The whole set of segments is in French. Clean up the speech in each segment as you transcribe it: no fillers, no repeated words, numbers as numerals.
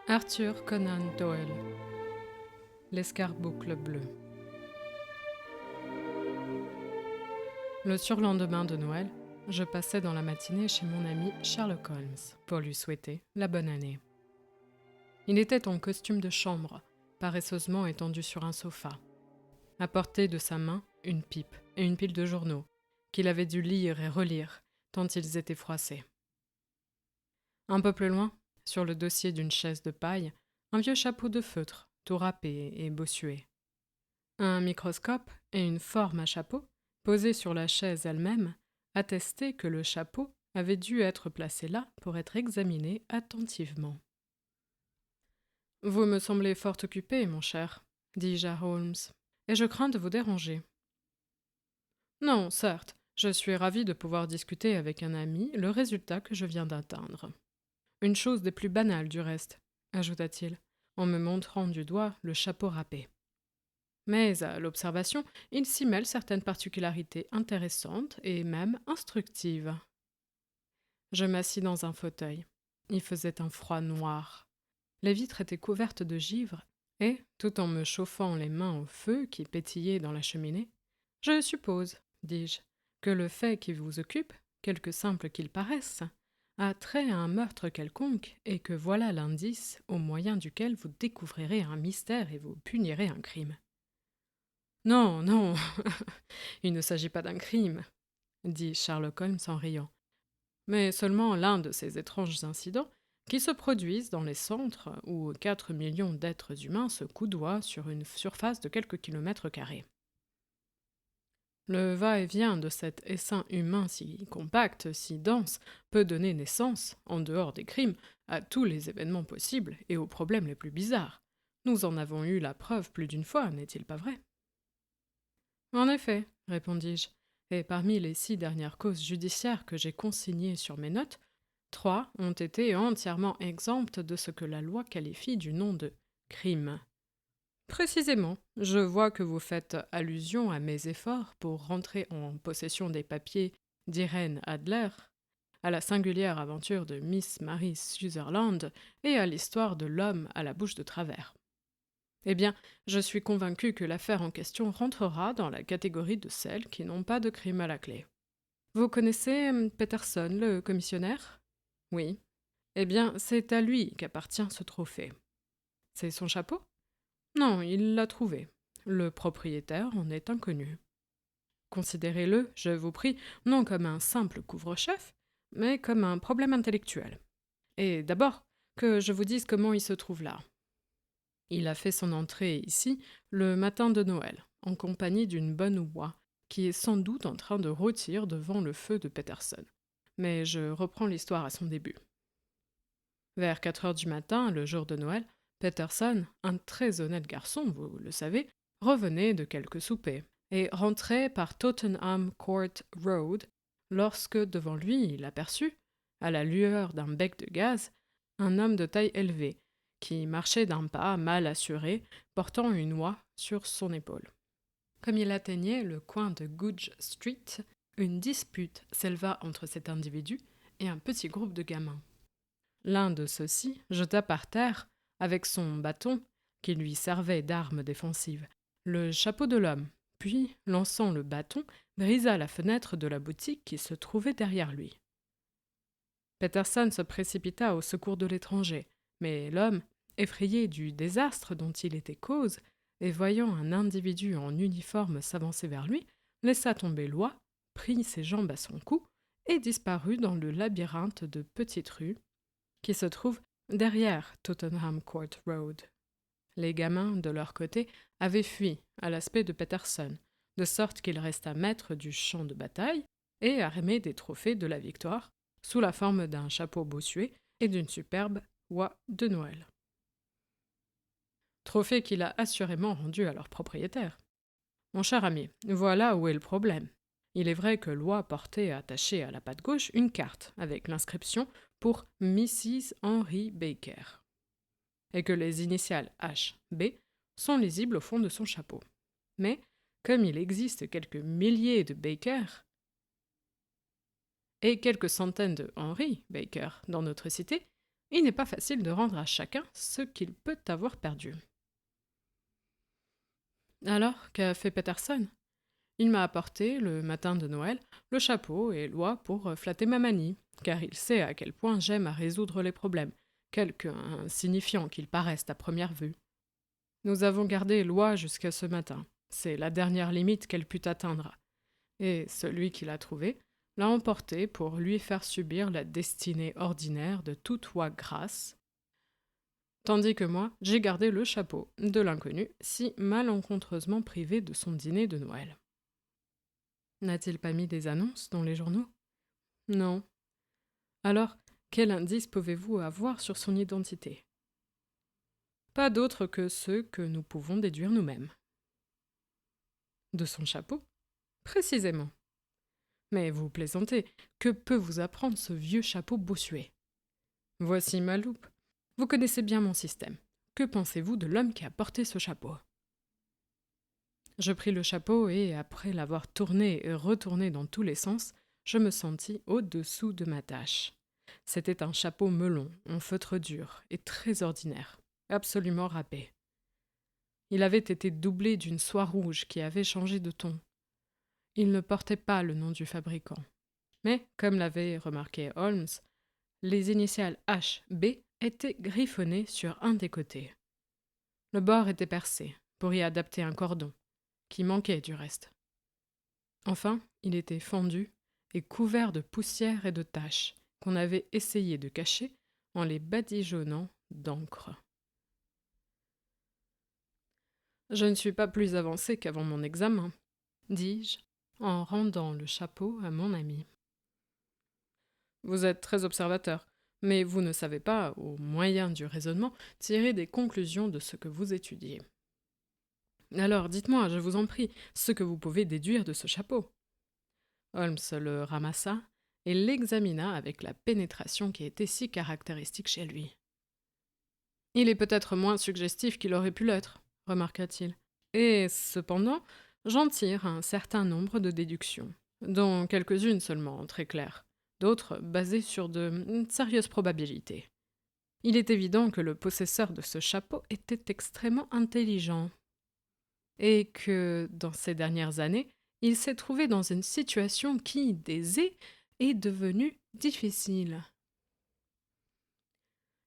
Arthur Conan Doyle. L'escarboucle bleue. Le surlendemain de Noël, je passais dans la matinée chez mon ami Sherlock Holmes pour lui souhaiter la bonne année. Il était en costume de chambre, paresseusement étendu sur un sofa. À portée de sa main, une pipe et une pile de journaux, qu'il avait dû lire et relire, tant ils étaient froissés. Un peu plus loin, sur le dossier d'une chaise de paille, un vieux chapeau de feutre, tout râpé et bossué. Un microscope et une forme à chapeau, posés sur la chaise elle-même, attestaient que le chapeau avait dû être placé là pour être examiné attentivement. « Vous me semblez fort occupé, mon cher, dis-je à Holmes, et je crains de vous déranger. »« Non, certes, je suis ravi de pouvoir discuter avec un ami le résultat que je viens d'atteindre. Une chose des plus banales du reste, ajouta-t-il, en me montrant du doigt le chapeau râpé. Mais à l'observation, il s'y mêle certaines particularités intéressantes et même instructives. Je m'assis dans un fauteuil. Il faisait un froid noir. Les vitres étaient couvertes de givre et, tout en me chauffant les mains au feu qui pétillait dans la cheminée, « Je suppose, dis-je, que le fait qui vous occupe, quelque simple qu'il paraisse, a trait à un meurtre quelconque et que voilà l'indice au moyen duquel vous découvrirez un mystère et vous punirez un crime. » « Non, non, il ne s'agit pas d'un crime, » dit Sherlock Holmes en riant, « mais seulement l'un de ces étranges incidents qui se produisent dans les centres où 4 millions d'êtres humains se coudoient sur une surface de quelques kilomètres carrés. Le va-et-vient de cet essaim humain si compact, si dense, peut donner naissance, en dehors des crimes, à tous les événements possibles et aux problèmes les plus bizarres. Nous en avons eu la preuve plus d'une fois, n'est-il pas vrai ? En effet, répondis-je, et parmi les 6 dernières causes judiciaires que j'ai consignées sur mes notes, 3 ont été entièrement exemptes de ce que la loi qualifie du nom de crime. Précisément, je vois que vous faites allusion à mes efforts pour rentrer en possession des papiers d'Irene Adler, à la singulière aventure de Miss Mary Sutherland et à l'histoire de l'homme à la bouche de travers. Eh bien, je suis convaincu que l'affaire en question rentrera dans la catégorie de celles qui n'ont pas de crime à la clé. Vous connaissez Peterson, le commissionnaire ? Oui. Eh bien, c'est à lui qu'appartient ce trophée. C'est son chapeau ? Non, il l'a trouvé. Le propriétaire en est inconnu. Considérez-le, je vous prie, non comme un simple couvre-chef, mais comme un problème intellectuel. Et d'abord, que je vous dise comment il se trouve là. Il a fait son entrée ici le matin de Noël, en compagnie d'une bonne oie, qui est sans doute en train de rôtir devant le feu de Peterson. Mais je reprends l'histoire à son début. Vers 4 heures du matin, le jour de Noël, Peterson, un très honnête garçon, vous le savez, revenait de quelque souper et rentrait par Tottenham Court Road lorsque, devant lui, il aperçut, à la lueur d'un bec de gaz, un homme de taille élevée, qui marchait d'un pas mal assuré, portant une oie sur son épaule. Comme il atteignait le coin de Goodge Street, une dispute s'éleva entre cet individu et un petit groupe de gamins. L'un de ceux-ci jeta par terre, avec son bâton, qui lui servait d'arme défensive, le chapeau de l'homme, puis, lançant le bâton, brisa la fenêtre de la boutique qui se trouvait derrière lui. Peterson se précipita au secours de l'étranger, mais l'homme, effrayé du désastre dont il était cause, et voyant un individu en uniforme s'avancer vers lui, laissa tomber l'oie, prit ses jambes à son cou et disparut dans le labyrinthe de petites rues qui se trouve derrière Tottenham Court Road. Les gamins, de leur côté, avaient fui à l'aspect de Peterson, de sorte qu'il resta maître du champ de bataille et armé des trophées de la victoire, sous la forme d'un chapeau bossué et d'une superbe oie de Noël. Trophée qu'il a assurément rendu à leur propriétaire. Mon cher ami, voilà où est le problème. Il est vrai que l'oie portait attachée à la patte gauche une carte avec l'inscription pour Mrs. Henry Baker, et que les initiales H.B. sont lisibles au fond de son chapeau. Mais, comme il existe quelques milliers de Baker et quelques centaines de Henry Baker dans notre cité, il n'est pas facile de rendre à chacun ce qu'il peut avoir perdu. Alors, qu'a fait Peterson? Il m'a apporté, le matin de Noël, le chapeau et l'oie pour flatter ma manie, car il sait à quel point j'aime à résoudre les problèmes, quelque insignifiants qu'ils paraissent à première vue. Nous avons gardé l'oie jusqu'à ce matin. C'est la dernière limite qu'elle put atteindre. Et celui qui l'a trouvée l'a emporté pour lui faire subir la destinée ordinaire de toute oie grasse, tandis que moi, j'ai gardé le chapeau de l'inconnu, si malencontreusement privé de son dîner de Noël. N'a-t-il pas mis des annonces dans les journaux? Non. Alors, quel indice pouvez-vous avoir sur son identité? Pas d'autre que ceux que nous pouvons déduire nous-mêmes. De son chapeau? Précisément. Mais vous plaisantez, que peut vous apprendre ce vieux chapeau bossuet? Voici ma loupe. Vous connaissez bien mon système. Que pensez-vous de l'homme qui a porté ce chapeau? Je pris le chapeau et, après l'avoir tourné et retourné dans tous les sens, je me sentis au-dessous de ma tâche. C'était un chapeau melon, en feutre dur et très ordinaire, absolument râpé. Il avait été doublé d'une soie rouge qui avait changé de ton. Il ne portait pas le nom du fabricant. Mais, comme l'avait remarqué Holmes, les initiales HB étaient griffonnées sur un des côtés. Le bord était percé, pour y adapter un cordon, qui manquait du reste. Enfin, il était fendu et couvert de poussière et de taches qu'on avait essayé de cacher en les badigeonnant d'encre. Je ne suis pas plus avancé qu'avant mon examen, dis-je, en rendant le chapeau à mon ami. Vous êtes très observateur, mais vous ne savez pas, au moyen du raisonnement, tirer des conclusions de ce que vous étudiez. Alors, dites-moi, je vous en prie, ce que vous pouvez déduire de ce chapeau. Holmes le ramassa et l'examina avec la pénétration qui était si caractéristique chez lui. Il est peut-être moins suggestif qu'il aurait pu l'être, remarqua-t-il. Et, cependant, j'en tire un certain nombre de déductions, dont quelques-unes seulement très claires, d'autres basées sur de sérieuses probabilités. Il est évident que le possesseur de ce chapeau était extrêmement intelligent, et que, dans ces dernières années, il s'est trouvé dans une situation qui, d'aisée, est devenue difficile.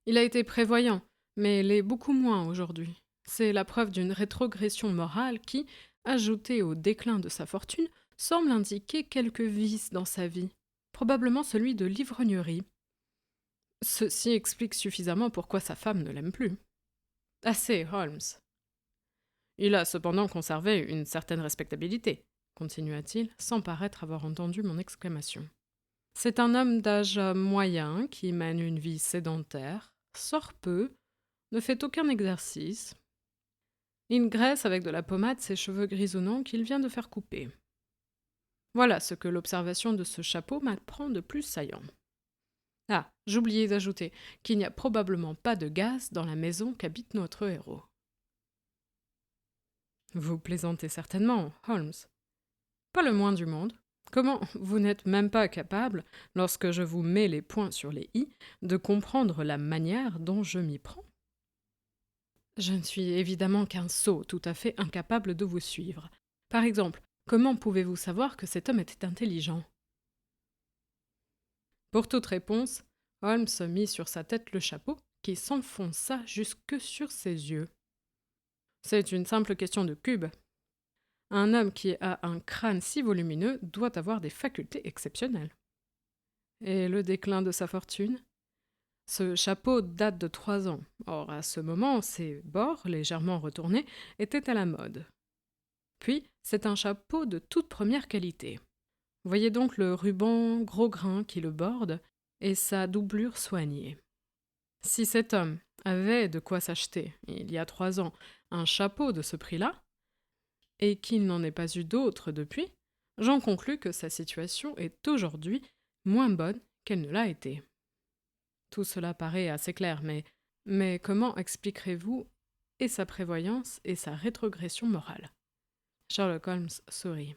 Il a été prévoyant, mais l'est beaucoup moins aujourd'hui. C'est la preuve d'une rétrogression morale qui, ajoutée au déclin de sa fortune, semble indiquer quelques vices dans sa vie, probablement celui de l'ivrognerie. Ceci explique suffisamment pourquoi sa femme ne l'aime plus. Assez, Holmes. Il a cependant conservé une certaine respectabilité, continua-t-il, sans paraître avoir entendu mon exclamation. C'est un homme d'âge moyen qui mène une vie sédentaire, sort peu, ne fait aucun exercice. Il graisse avec de la pommade ses cheveux grisonnants qu'il vient de faire couper. Voilà ce que l'observation de ce chapeau m'apprend de plus saillant. Ah, j'oubliais d'ajouter qu'il n'y a probablement pas de gaz dans la maison qu'habite notre héros. Vous plaisantez certainement, Holmes. Pas le moins du monde. Comment vous n'êtes même pas capable, lorsque je vous mets les points sur les i, de comprendre la manière dont je m'y prends? Je ne suis évidemment qu'un sot tout à fait incapable de vous suivre. Par exemple, comment pouvez-vous savoir que cet homme était intelligent? Pour toute réponse, Holmes mit sur sa tête le chapeau, qui s'enfonça jusque sur ses yeux. C'est une simple question de cube. Un homme qui a un crâne si volumineux doit avoir des facultés exceptionnelles. Et le déclin de sa fortune? Ce chapeau date de 3 ans. Or, à ce moment, ses bords, légèrement retournés, étaient à la mode. Puis, c'est un chapeau de toute première qualité. Voyez donc le ruban gros grain qui le borde et sa doublure soignée. Si cet homme avait de quoi s'acheter, il y a 3 ans, un chapeau de ce prix-là, et qu'il n'en ait pas eu d'autre depuis, j'en conclus que sa situation est aujourd'hui moins bonne qu'elle ne l'a été. Tout cela paraît assez clair, mais comment expliquerez-vous et sa prévoyance et sa rétrogression morale? Sherlock Holmes sourit.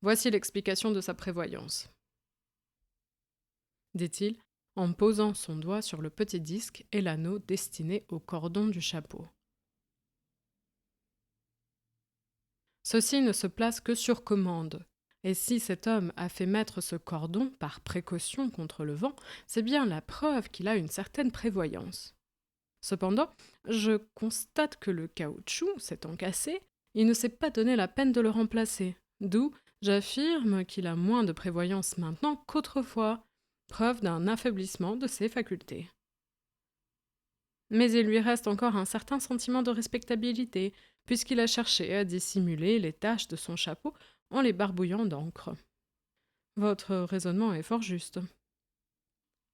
Voici l'explication de sa prévoyance, dit-il, en posant son doigt sur le petit disque et l'anneau destiné au cordon du chapeau. Ceci ne se place que sur commande. Et si cet homme a fait mettre ce cordon par précaution contre le vent, c'est bien la preuve qu'il a une certaine prévoyance. Cependant, je constate que le caoutchouc s'étant cassé, il ne s'est pas donné la peine de le remplacer. D'où j'affirme qu'il a moins de prévoyance maintenant qu'autrefois, preuve d'un affaiblissement de ses facultés. Mais il lui reste encore un certain sentiment de respectabilité, puisqu'il a cherché à dissimuler les taches de son chapeau en les barbouillant d'encre. Votre raisonnement est fort juste.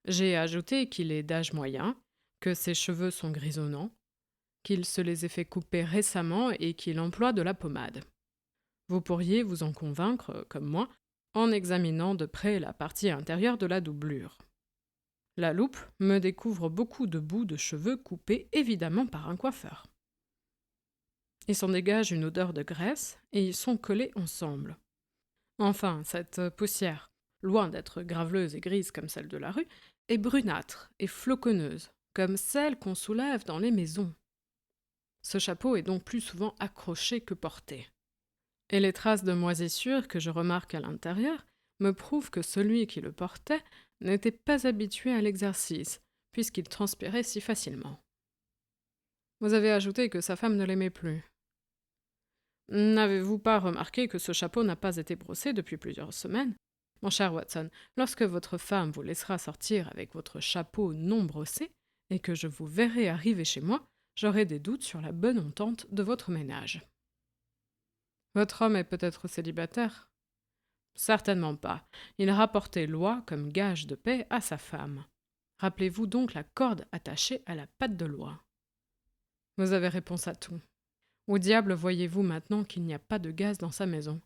J'ai ajouté qu'il est d'âge moyen, que ses cheveux sont grisonnants, qu'il se les ait fait couper récemment et qu'il emploie de la pommade. Vous pourriez vous en convaincre, comme moi, en examinant de près la partie intérieure de la doublure. La loupe me découvre beaucoup de bouts de cheveux coupés évidemment par un coiffeur. Il s'en dégage une odeur de graisse et ils sont collés ensemble. Enfin, cette poussière, loin d'être graveleuse et grise comme celle de la rue, est brunâtre et floconneuse, comme celle qu'on soulève dans les maisons. Ce chapeau est donc plus souvent accroché que porté. Et les traces de moisissure que je remarque à l'intérieur me prouvent que celui qui le portait n'était pas habitué à l'exercice, puisqu'il transpirait si facilement. Vous avez ajouté que sa femme ne l'aimait plus. N'avez-vous pas remarqué que ce chapeau n'a pas été brossé depuis plusieurs semaines? Mon cher Watson, lorsque votre femme vous laissera sortir avec votre chapeau non brossé, et que je vous verrai arriver chez moi, j'aurai des doutes sur la bonne entente de votre ménage. Votre homme est peut-être célibataire? Certainement pas. Il rapportait l'oie comme gage de paix à sa femme. Rappelez-vous donc la corde attachée à la patte de l'oie. Vous avez réponse à tout. Au diable voyez-vous maintenant qu'il n'y a pas de gaz dans sa maison?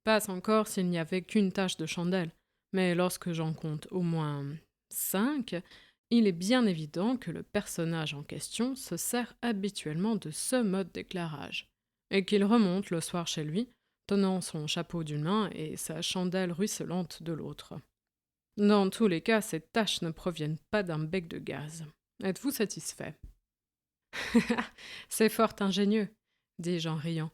Passe encore s'il n'y avait qu'une tache de chandelle, mais lorsque j'en compte au moins 5, il est bien évident que le personnage en question se sert habituellement de ce mode d'éclairage, et qu'il remonte le soir chez lui, tenant son chapeau d'une main et sa chandelle ruisselante de l'autre. Dans tous les cas, ces taches ne proviennent pas d'un bec de gaz. Êtes-vous satisfait? C'est fort ingénieux, dis-je en riant.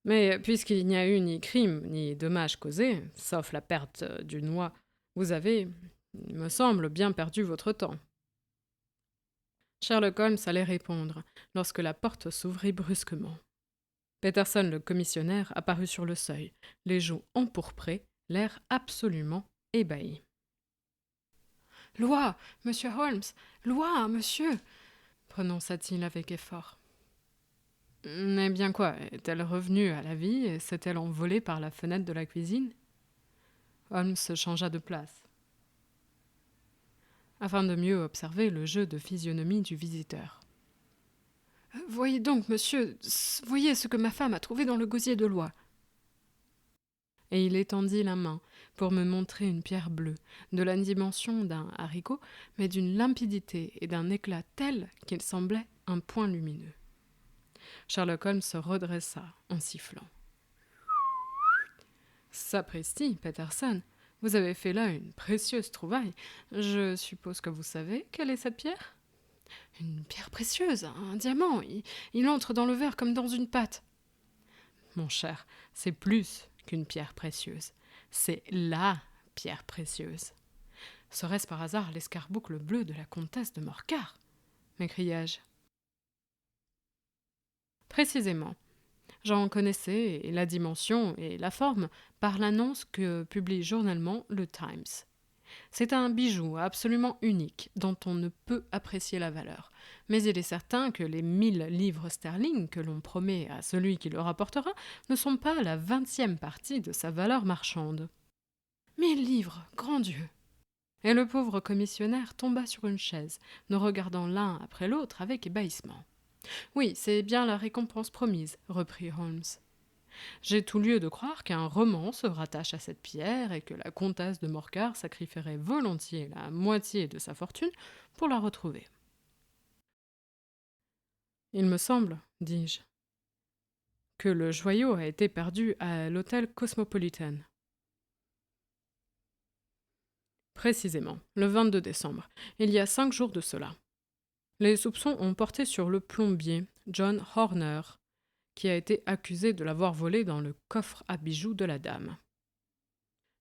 Mais puisqu'il n'y a eu ni crime ni dommage causé, sauf la perte d'une oie, vous avez, il me semble, bien perdu votre temps. Sherlock Holmes allait répondre, lorsque la porte s'ouvrit brusquement. Peterson, le commissionnaire, apparut sur le seuil, les joues empourprées, l'air absolument ébahi. « Loi, monsieur Holmes, loi, monsieur !» prononça-t-il avec effort. « Eh bien quoi, est-elle revenue à la vie et s'est-elle envolée par la fenêtre de la cuisine ?» Holmes changea de place, afin de mieux observer le jeu de physionomie du visiteur. « Voyez donc, monsieur, voyez ce que ma femme a trouvé dans le gosier de l'oie. » Et il étendit la main pour me montrer une pierre bleue, de la dimension d'un haricot, mais d'une limpidité et d'un éclat tel qu'il semblait un point lumineux. Sherlock Holmes se redressa en sifflant. « Sapristi, Peterson, vous avez fait là une précieuse trouvaille. Je suppose que vous savez quelle est cette pierre ? » « Une pierre précieuse, un diamant. Il entre dans le verre comme dans une pâte. » « Mon cher, c'est plus qu'une pierre précieuse. C'est LA pierre précieuse. Serait-ce par hasard l'escarboucle bleu de la comtesse de Morcar ?» m'écriai-je. Précisément. J'en connaissais la dimension et la forme par l'annonce que publie journellement le Times. C'est un bijou absolument unique dont on ne peut apprécier la valeur. Mais il est certain que les 1000 livres sterling que l'on promet à celui qui le rapportera ne sont pas la 20e partie de sa valeur marchande. 1000 livres, grand Dieu! Et le pauvre commissionnaire tomba sur une chaise, nous regardant l'un après l'autre avec ébahissement. « Oui, c'est bien la récompense promise, » reprit Holmes. « J'ai tout lieu de croire qu'un roman se rattache à cette pierre et que la comtesse de Morcar sacrifierait volontiers la moitié de sa fortune pour la retrouver. »« Il me semble, dis-je, que le joyau a été perdu à l'hôtel Cosmopolitan. » Précisément, le 22 décembre, il y a 5 jours de cela. Les soupçons ont porté sur le plombier, John Horner, qui a été accusé de l'avoir volé dans le coffre à bijoux de la dame.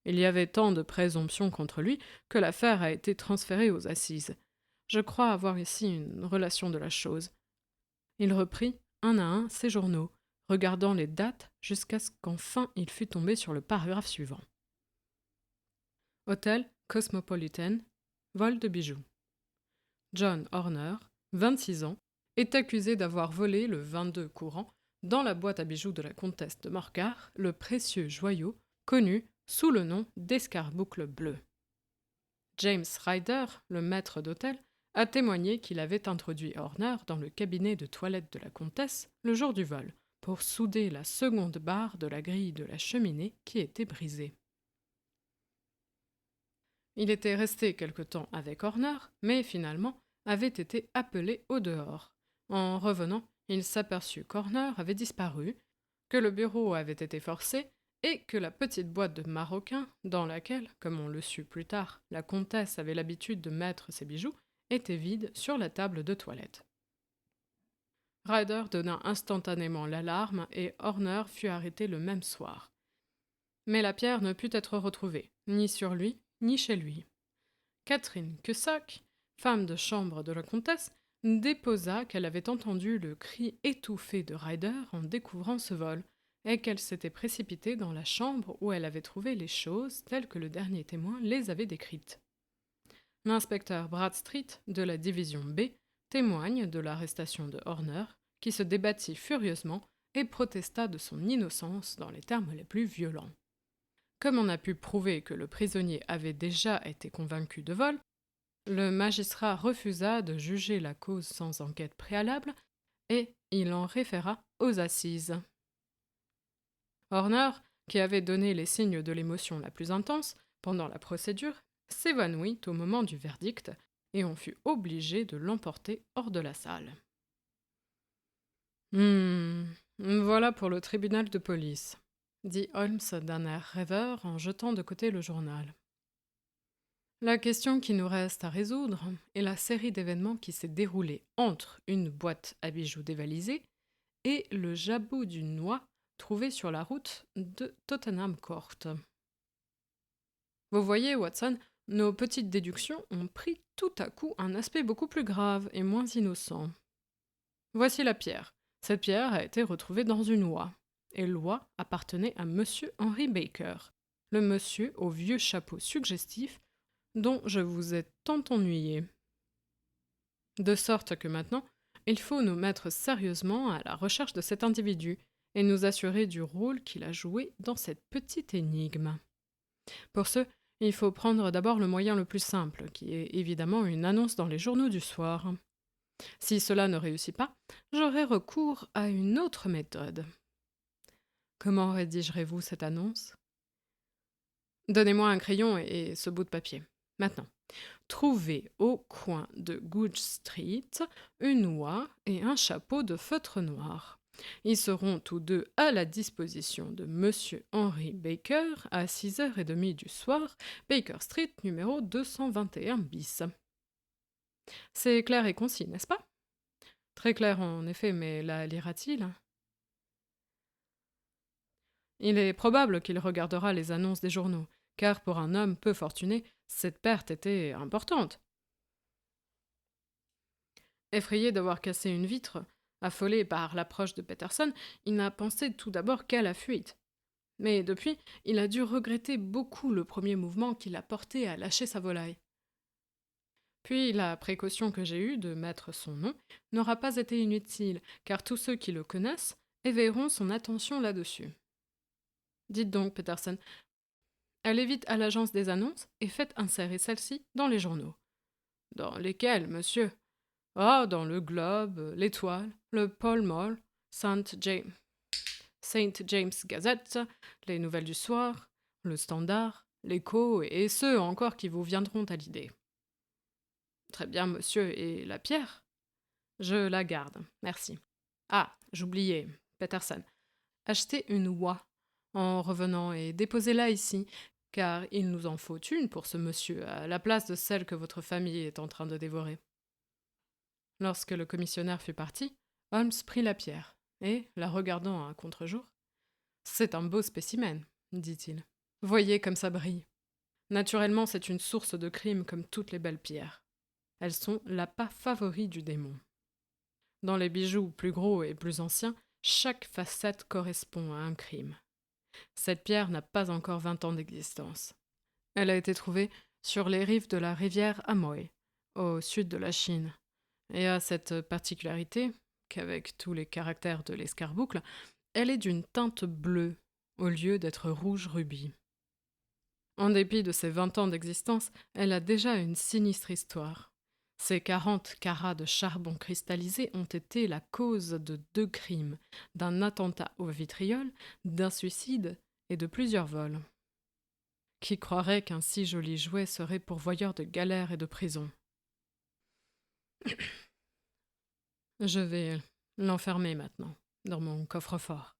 Il y avait tant de présomptions contre lui que l'affaire a été transférée aux assises. Je crois avoir ici une relation de la chose. Il reprit, un à un, ses journaux, regardant les dates jusqu'à ce qu'enfin il fût tombé sur le paragraphe suivant. Hôtel Cosmopolitan, vol de bijoux. John Horner, 26 ans, est accusé d'avoir volé le 22 courant, dans la boîte à bijoux de la comtesse de Morcar, le précieux joyau connu sous le nom d'escarboucle bleu. James Ryder, le maître d'hôtel, a témoigné qu'il avait introduit Horner dans le cabinet de toilette de la comtesse le jour du vol, pour souder la seconde barre de la grille de la cheminée qui était brisée. Il était resté quelque temps avec Horner, mais finalement avait été appelé au dehors. En revenant, il s'aperçut qu'Horner avait disparu, que le bureau avait été forcé, et que la petite boîte de maroquin, dans laquelle, comme on le sut plus tard, la comtesse avait l'habitude de mettre ses bijoux, était vide sur la table de toilette. Ryder donna instantanément l'alarme et Horner fut arrêté le même soir. Mais la pierre ne put être retrouvée, ni sur lui, ni chez lui. Catherine Cusack, femme de chambre de la comtesse, déposa qu'elle avait entendu le cri étouffé de Ryder en découvrant ce vol, et qu'elle s'était précipitée dans la chambre où elle avait trouvé les choses telles que le dernier témoin les avait décrites. L'inspecteur Bradstreet, de la division B, témoigne de l'arrestation de Horner, qui se débattit furieusement et protesta de son innocence dans les termes les plus violents. Comme on a pu prouver que le prisonnier avait déjà été convaincu de vol, le magistrat refusa de juger la cause sans enquête préalable et il en référa aux assises. Horner, qui avait donné les signes de l'émotion la plus intense pendant la procédure, s'évanouit au moment du verdict et on fut obligé de l'emporter hors de la salle. Voilà pour le tribunal de police, dit Holmes d'un air rêveur en jetant de côté le journal. La question qui nous reste à résoudre est la série d'événements qui s'est déroulée entre une boîte à bijoux dévalisée et le jabot d'une noix trouvée sur la route de Tottenham Court. Vous voyez, Watson, nos petites déductions ont pris tout à coup un aspect beaucoup plus grave et moins innocent. Voici la pierre. Cette pierre a été retrouvée dans une oie, et l'oie appartenait à Monsieur Henry Baker, le monsieur au vieux chapeau suggestif dont je vous ai tant ennuyé. De sorte que maintenant, il faut nous mettre sérieusement à la recherche de cet individu et nous assurer du rôle qu'il a joué dans cette petite énigme. Pour ce, il faut prendre d'abord le moyen le plus simple, qui est évidemment une annonce dans les journaux du soir. Si cela ne réussit pas, j'aurai recours à une autre méthode. Comment rédigerez-vous cette annonce ? Donnez-moi un crayon et ce bout de papier. Maintenant, trouvez au coin de Goodge Street une oie et un chapeau de feutre noir. Ils seront tous deux à la disposition de Monsieur Henry Baker à 6h30 du soir, Baker Street, numéro 221 bis. C'est clair et concis, n'est-ce pas ? Très clair en effet, mais la lira-t-il ? Il est probable qu'il regardera les annonces des journaux, car pour un homme peu fortuné, cette perte était importante. Effrayé d'avoir cassé une vitre, affolé par l'approche de Peterson, il n'a pensé tout d'abord qu'à la fuite. Mais depuis, il a dû regretter beaucoup le premier mouvement qui l'a porté à lâcher sa volaille. Puis la précaution que j'ai eue de mettre son nom n'aura pas été inutile, car tous ceux qui le connaissent éveilleront son attention là-dessus. Dites donc, Peterson, allez vite à l'agence des annonces et faites insérer celle-ci dans les journaux. Dans lesquels, monsieur ? Ah, dans le Globe, l'Étoile, le Pall Mall, Saint James Gazette, les Nouvelles du Soir, le Standard, l'Écho et ceux encore qui vous viendront à l'idée. Très bien, monsieur, et la pierre ? Je la garde, merci. Ah, j'oubliais, Peterson. Achetez une oie en revenant et déposez-la ici, car il nous en faut une pour ce monsieur, à la place de celle que votre famille est en train de dévorer. » Lorsque le commissionnaire fut parti, Holmes prit la pierre, et, la regardant à contre-jour, « C'est un beau spécimen, » dit-il. « Voyez comme ça brille. Naturellement, c'est une source de crime comme toutes les belles pierres. Elles sont l'appât favori du démon. Dans les bijoux plus gros et plus anciens, chaque facette correspond à un crime. Cette pierre n'a pas encore 20 ans d'existence. Elle a été trouvée sur les rives de la rivière Amoy, au sud de la Chine, et a cette particularité qu'avec tous les caractères de l'escarboucle, elle est d'une teinte bleue au lieu d'être rouge rubis. En dépit de ses 20 ans d'existence, elle a déjà une sinistre histoire. Ces 40 carats de charbon cristallisé ont été la cause de 2 crimes, d'un attentat au vitriol, d'un suicide et de plusieurs vols. Qui croirait qu'un si joli jouet serait pourvoyeur de galères et de prison? Je vais l'enfermer maintenant, dans mon coffre-fort,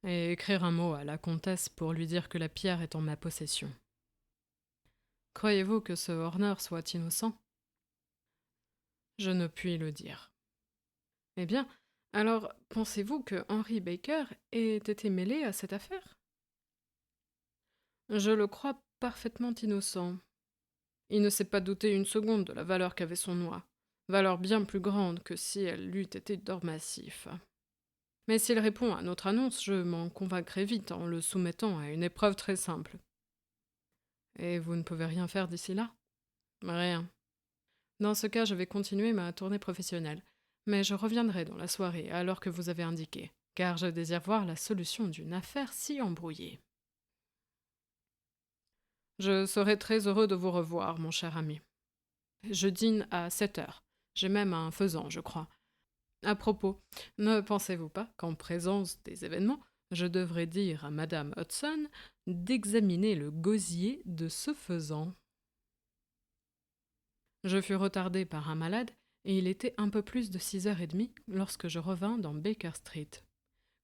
et écrire un mot à la comtesse pour lui dire que la pierre est en ma possession. Croyez-vous que ce Horner soit innocent? Je ne puis le dire. Eh bien, alors pensez-vous que Henry Baker ait été mêlé à cette affaire? Je le crois parfaitement innocent. Il ne s'est pas douté une seconde de la valeur qu'avait son oie, valeur bien plus grande que si elle eût été d'or massif. Mais s'il répond à notre annonce, je m'en convaincrai vite en le soumettant à une épreuve très simple. Et vous ne pouvez rien faire d'ici là? Rien. Dans ce cas, je vais continuer ma tournée professionnelle, mais je reviendrai dans la soirée alors que vous avez indiqué, car je désire voir la solution d'une affaire si embrouillée. Je serai très heureux de vous revoir, mon cher ami. Je dîne à 7 heures. J'ai même un faisan, je crois. À propos, ne pensez-vous pas qu'en présence des événements, je devrais dire à Madame Hudson d'examiner le gosier de ce faisan? Je fus retardé par un malade, et il était un peu plus de 6h30 lorsque je revins dans Baker Street.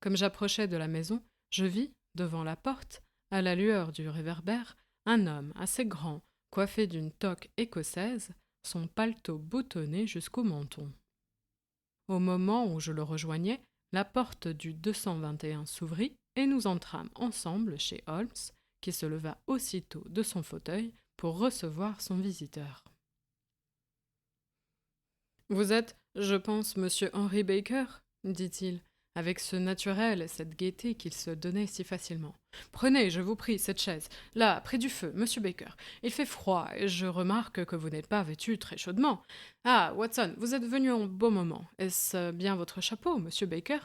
Comme j'approchais de la maison, je vis, devant la porte, à la lueur du réverbère, un homme assez grand, coiffé d'une toque écossaise, son paletot boutonné jusqu'au menton. Au moment où je le rejoignais, la porte du 221 s'ouvrit et nous entrâmes ensemble chez Holmes, qui se leva aussitôt de son fauteuil pour recevoir son visiteur. « Vous êtes, je pense, monsieur Henry Baker ?» dit-il, avec ce naturel et cette gaieté qu'il se donnait si facilement. « Prenez, je vous prie, cette chaise, là, près du feu, monsieur Baker. Il fait froid, et je remarque que vous n'êtes pas vêtu très chaudement. Ah, Watson, vous êtes venu en beau moment. Est-ce bien votre chapeau, monsieur Baker ?»«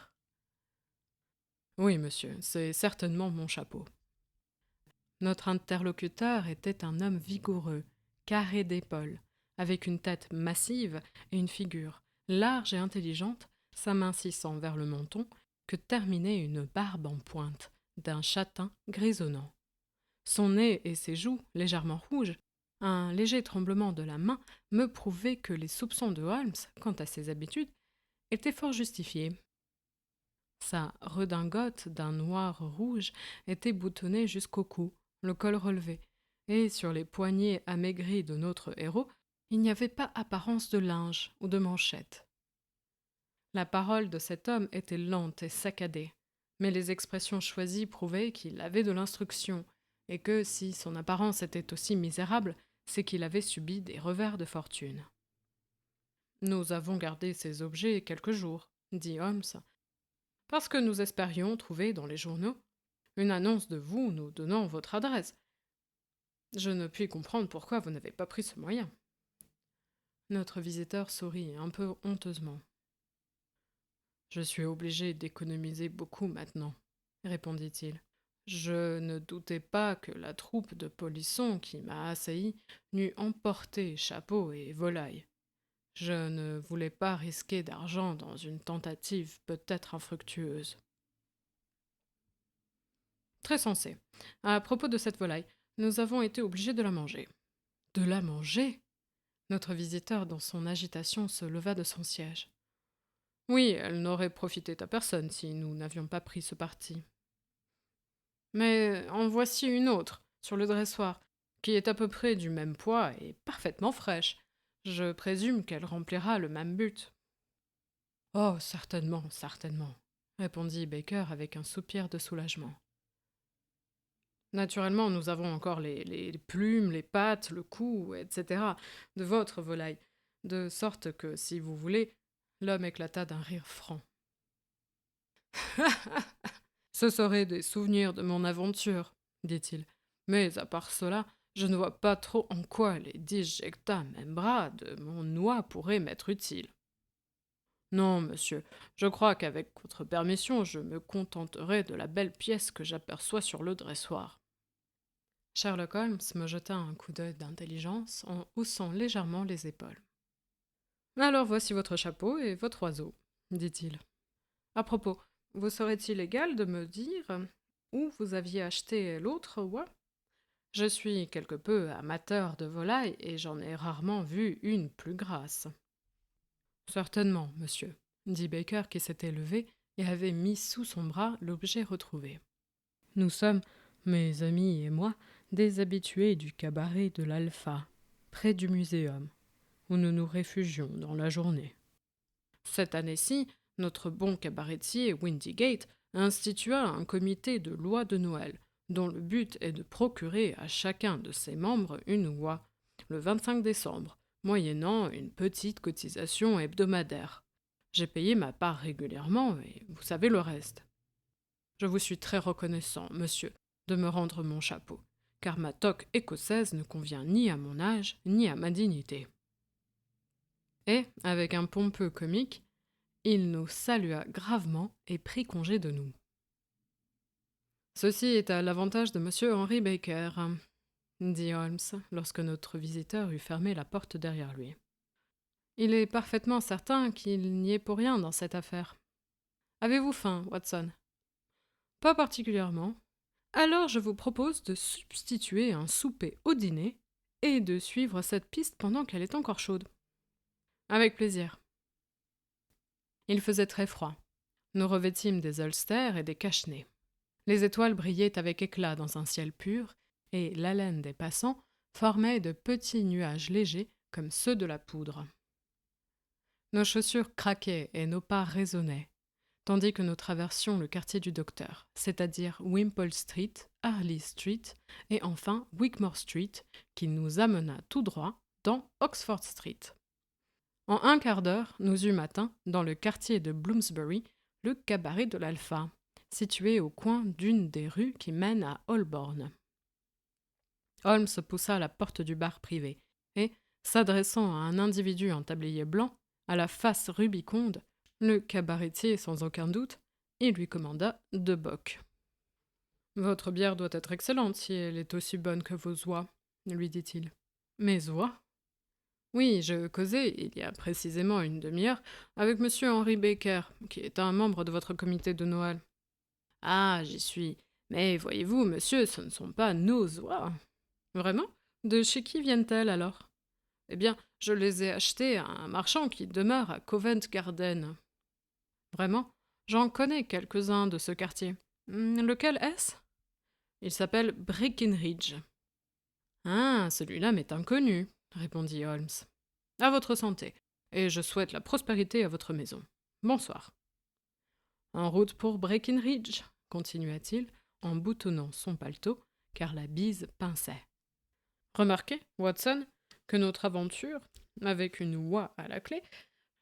Oui, monsieur, c'est certainement mon chapeau. » Notre interlocuteur était un homme vigoureux, carré d'épaules, avec une tête massive et une figure large et intelligente, s'amincissant vers le menton, que terminait une barbe en pointe, d'un châtain grisonnant. Son nez et ses joues, légèrement rouges, un léger tremblement de la main me prouvaient que les soupçons de Holmes, quant à ses habitudes, étaient fort justifiés. Sa redingote d'un noir rouge était boutonnée jusqu'au cou, le col relevé, et sur les poignets amaigris de notre héros, il n'y avait pas apparence de linge ou de manchette. La parole de cet homme était lente et saccadée, mais les expressions choisies prouvaient qu'il avait de l'instruction, et que si son apparence était aussi misérable, c'est qu'il avait subi des revers de fortune. « Nous avons gardé ces objets quelques jours, » dit Holmes, « parce que nous espérions trouver dans les journaux une annonce de vous nous donnant votre adresse. Je ne puis comprendre pourquoi vous n'avez pas pris ce moyen. » Notre visiteur sourit un peu honteusement. « Je suis obligé d'économiser beaucoup maintenant, » répondit-il. « Je ne doutais pas que la troupe de polissons qui m'a assailli n'eût emporté chapeau et volaille. Je ne voulais pas risquer d'argent dans une tentative peut-être infructueuse. » Très sensé. À propos de cette volaille, nous avons été obligés de la manger. De la manger? Notre visiteur, dans son agitation, se leva de son siège. Oui, elle n'aurait profité à personne si nous n'avions pas pris ce parti. Mais en voici une autre, sur le dressoir, qui est à peu près du même poids et parfaitement fraîche. Je présume qu'elle remplira le même but. Oh, certainement, certainement, répondit Baker avec un soupir de soulagement. Naturellement, nous avons encore les plumes, les pattes, le cou, etc. de votre volaille, de sorte que, si vous voulez, l'homme éclata d'un rire franc. Ce seraient des souvenirs de mon aventure, dit-il. Mais à part cela, je ne vois pas trop en quoi les disjecta membra de mon noix pourraient m'être utiles. Non, monsieur, je crois qu'avec votre permission, je me contenterai de la belle pièce que j'aperçois sur le dressoir. Sherlock Holmes me jeta un coup d'œil d'intelligence en haussant légèrement les épaules. Alors voici votre chapeau et votre oiseau, dit-il. À propos, vous serait-il égal de me dire où vous aviez acheté l'autre oie? Je suis quelque peu amateur de volailles et j'en ai rarement vu une plus grasse. Certainement, monsieur, dit Baker qui s'était levé et avait mis sous son bras l'objet retrouvé. Nous sommes, mes amis et moi, des habitués du cabaret de l'Alpha, près du muséum, où nous nous réfugions dans la journée. Cette année-ci, notre bon cabaretier Windigate institua un comité de loi de Noël, dont le but est de procurer à chacun de ses membres une oie, le 25 décembre, moyennant une petite cotisation hebdomadaire. J'ai payé ma part régulièrement, et vous savez le reste. Je vous suis très reconnaissant, monsieur, de me rendre mon chapeau, car ma toque écossaise ne convient ni à mon âge, ni à ma dignité. Et, avec un pompeux comique, il nous salua gravement et prit congé de nous. Ceci est à l'avantage de monsieur Henry Baker, dit Holmes, lorsque notre visiteur eut fermé la porte derrière lui. Il est parfaitement certain qu'il n'y est pour rien dans cette affaire. Avez-vous faim, Watson? Pas particulièrement. Alors je vous propose de substituer un souper au dîner et de suivre cette piste pendant qu'elle est encore chaude. Avec plaisir. Il faisait très froid. Nous revêtîmes des ulsters et des cache-nez. Les étoiles brillaient avec éclat dans un ciel pur, et l'haleine des passants formait de petits nuages légers comme ceux de la poudre. Nos chaussures craquaient et nos pas résonnaient, tandis que nous traversions le quartier du docteur, c'est-à-dire Wimpole Street, Harley Street et enfin Wigmore Street, qui nous amena tout droit dans Oxford Street. En un quart d'heure, nous eûmes atteint, dans le quartier de Bloomsbury, le cabaret de l'Alpha, situé au coin d'une des rues qui mènent à Holborn. Holmes poussa la porte du bar privé et, s'adressant à un individu en tablier blanc, à la face rubiconde, le cabaretier sans aucun doute, il lui commanda 2 bocks. « Votre bière doit être excellente si elle est aussi bonne que vos oies, » lui dit-il. « Mes oies ?» Oui, je causais, il y a précisément une demi-heure, avec monsieur Henry Baker, qui est un membre de votre comité de Noël. Ah, j'y suis. Mais voyez-vous, monsieur, ce ne sont pas nos oies. Vraiment? De chez qui viennent-elles alors? Eh bien, je les ai achetées à un marchand qui demeure à Covent Garden. Vraiment? J'en connais quelques-uns de ce quartier. Lequel est-ce? Il s'appelle Breckinridge. Ah, celui-là m'est inconnu, répondit Holmes. À votre santé, et je souhaite la prospérité à votre maison. Bonsoir. En route pour Breckinridge, continua-t-il, en boutonnant son paletot, car la bise pinçait. Remarquez, Watson, que notre aventure, avec une oie à la clé,